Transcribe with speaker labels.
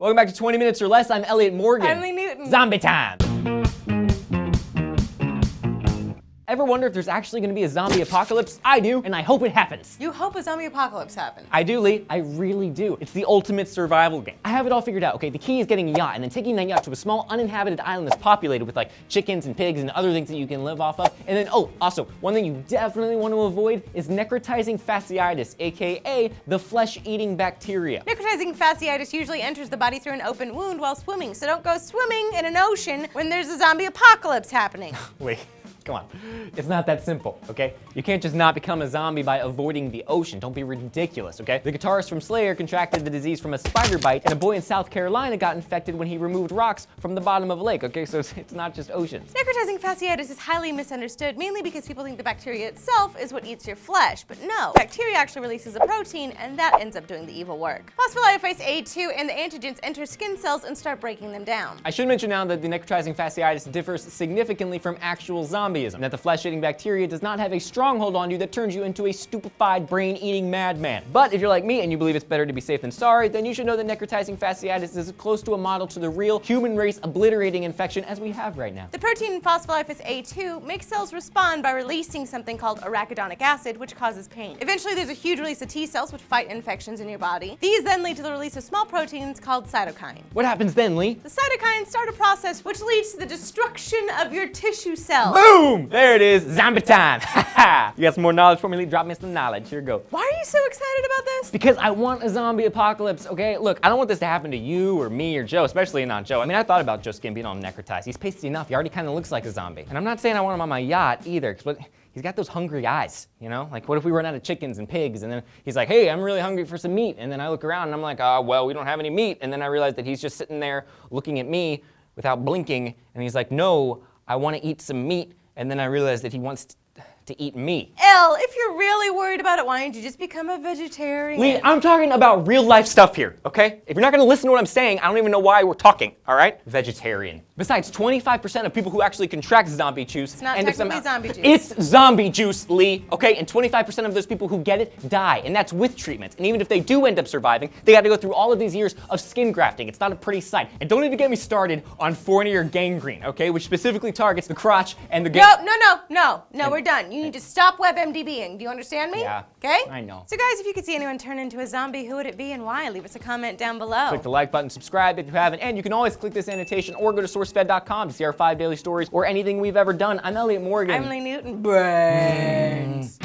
Speaker 1: Welcome back to 20 Minutes or Less. I'm Elliot Morgan.
Speaker 2: I'm Lee Newton.
Speaker 1: Zombie time. Ever wonder if there's actually gonna be a zombie apocalypse? I do, and I hope it happens.
Speaker 2: You hope a zombie apocalypse happens.
Speaker 1: I do, Lee. I really do. It's the ultimate survival game. I have it all figured out, okay? The key is getting a yacht and then taking that yacht to a small uninhabited island that's populated with like chickens and pigs and other things that you can live off of. And then, oh, also, one thing you definitely want to avoid is necrotizing fasciitis, AKA the flesh-eating bacteria.
Speaker 2: Necrotizing fasciitis usually enters the body through an open wound while swimming, so don't go swimming in an ocean when there's a zombie apocalypse happening.
Speaker 1: Wait. Come on, it's not that simple, okay? You can't just not become a zombie by avoiding the ocean. Don't be ridiculous, okay? The guitarist from Slayer contracted the disease from a spider bite, and a boy in South Carolina got infected when he removed rocks from the bottom of a lake, okay? So it's not just oceans.
Speaker 2: Necrotizing fasciitis is highly misunderstood, mainly because people think the bacteria itself is what eats your flesh, but no. Bacteria actually releases a protein, and that ends up doing the evil work. Phospholipase A2 and the antigens enter skin cells and start breaking them down.
Speaker 1: I should mention now that the necrotizing fasciitis differs significantly from actual zombieism, and that the flesh-eating bacteria does not have a stronghold on you that turns you into a stupefied, brain-eating madman. But if you're like me and you believe it's better to be safe than sorry, then you should know that necrotizing fasciitis is as close to a model to the real human race obliterating infection as we have right now.
Speaker 2: The protein phospholipase A2 makes cells respond by releasing something called arachidonic acid, which causes pain. Eventually, there's a huge release of T cells, which fight infections in your body. These then lead to the release of small proteins called cytokine.
Speaker 1: What happens then, Lee?
Speaker 2: The cytokines start a process which leads to the destruction of your tissue cells.
Speaker 1: Boom! There it is, zombie time. You got some more knowledge for me, Lee? Drop me some knowledge. Here you go.
Speaker 2: Why are you so excited about this?
Speaker 1: Because I want a zombie apocalypse, okay? Look, I don't want this to happen to you or me or Joe, especially not Joe. I mean, I thought about Joe Skin being all necrotized. He's pasty enough. He already kind of looks like a zombie. And I'm not saying I want him on my yacht either, but he's got those hungry eyes, you know? Like, what if we run out of chickens and pigs? And then he's like, hey, I'm really hungry for some meat. And then I look around and I'm like, well, we don't have any meat. And then I realize that he's just sitting there looking at me without blinking. And he's like, no, I want to eat some meat. And then I realize that he wants to eat me.
Speaker 2: Elle, if you're really worried about it, why don't you just become a vegetarian?
Speaker 1: Lee, I'm talking about real life stuff here, okay? If you're not gonna listen to what I'm saying, I don't even know why we're talking, all right? Vegetarian. Besides, 25% of people who actually contract zombie juice.
Speaker 2: It's not technically zombie juice.
Speaker 1: It's zombie juice, Lee, okay? And 25% of those people who get it die, and that's with treatments. And even if they do end up surviving, they got to go through all of these years of skin grafting. It's not a pretty sight. And don't even get me started on fournier gangrene, okay? Which specifically targets the crotch and the
Speaker 2: No, we're done. You need to stop WebMDBing. Do you understand me?
Speaker 1: Yeah.
Speaker 2: Okay?
Speaker 1: I know.
Speaker 2: So guys, if you could see anyone turn into a zombie, who would it be and why? Leave us a comment down below.
Speaker 1: Click the like button, subscribe if you haven't, and you can always click this annotation or go to SourceFed.com to see our 5 daily stories or anything we've ever done. I'm Elliot Morgan.
Speaker 2: I'm Lee Newton. Brains.